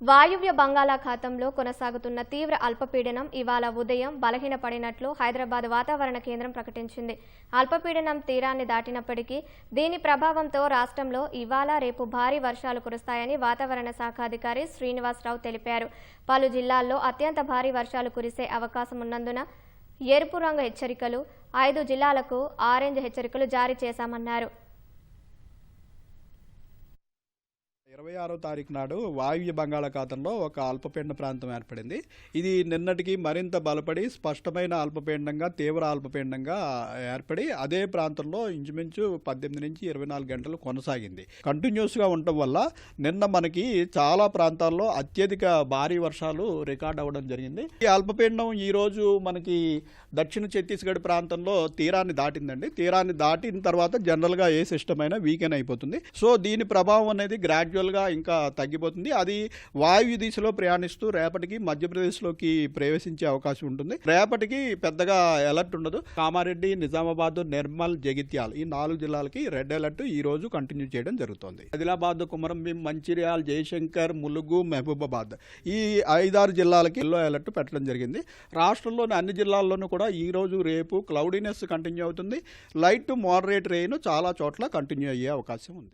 వాయువ్య బంగాళాఖాతంలో కొనసాగుతున్న తీవ్ర అల్పపీడనం ఇవాళ ఉదయం బలహీనపడినట్లు హైదరాబాద్ వాతావరణ కేంద్రం ప్రకటించింది. అల్పపీడనం తీరాన్ని దాటినప్పటికీ దీని ప్రభావంతో రాష్ట్రంలో ఇవాళ రేపు భారీ వర్షాలు కురుస్తాయని వాతావరణ శాఖ అధికారి శ్రీనివాసరావు తెలిపారు. పలు జిల్లాల్లో అత్యంత భారీ వర్షాలు కురిసే అవకాశం ఉన్నందున ఎరుపు రంగు హెచ్చరికలు, 5 జిల్లాలకు ఆరెంజ్ హెచ్చరికలు జారీ చేశామన్నారు. 26వ తారీఖు నాడు వాయువ్య బంగాళాఖాతంలో ఒక అల్పపీడన ప్రాంతం ఏర్పడింది. ఇది నిన్నటికి మరింత బలపడి స్పష్టమైన అల్పపీడనంగా, తీవ్ర అల్పపీడనంగా ఏర్పడి అదే ప్రాంతంలో ఇంచుమించు 18 నుంచి 24 గంటలు కొనసాగింది. కంటిన్యూస్గా ఉండటం వల్ల నిన్న మనకి చాలా ప్రాంతాల్లో అత్యధిక భారీ వర్షాలు రికార్డ్ అవ్వడం జరిగింది. ఈ అల్పపీడనం ఈరోజు మనకి దక్షిణ ఛత్తీస్గఢ్ ప్రాంతంలో తీరాన్ని దాటిందండి. తీరాన్ని దాటిన తర్వాత జనరల్గా ఏ సిస్టమ్ అయినా వీకెన్ అయిపోతుంది. సో దీని ప్రభావం అనేది గ్రాడ్యువల్గా ఇంకా తగ్గిపోతుంది. అది వాయు దిశలో ప్రయాణిస్తూ రేపటికి మధ్యప్రదేశ్లోకి ప్రవేశించే అవకాశం ఉంటుంది. రేపటికి పెద్దగా అలర్ట్ ఉండదు. కామారెడ్డి, నిజామాబాద్, నిర్మల్, జగిత్యాల ఈ 4 జిల్లాలకి రెడ్ అలర్ట్ ఈ రోజు కంటిన్యూ చేయడం జరుగుతుంది. ఆదిలాబాద్, కుమరంభీం, మంచిర్యాల, జయశంకర్, ములుగు, మహబూబాబాద్ ఈ 5-6 జిల్లాలకి ఎల్లో అలర్ట్ పెట్టడం జరిగింది. రాష్ట్రంలోని అన్ని జిల్లాల్లోనూ కూడా ఈ రోజు రేపు క్లౌడీనెస్ కంటిన్యూ అవుతుంది. లైట్ టు మోడరేట్ రెయిన్ చాలా చోట్ల కంటిన్యూ అయ్యే అవకాశం ఉంది.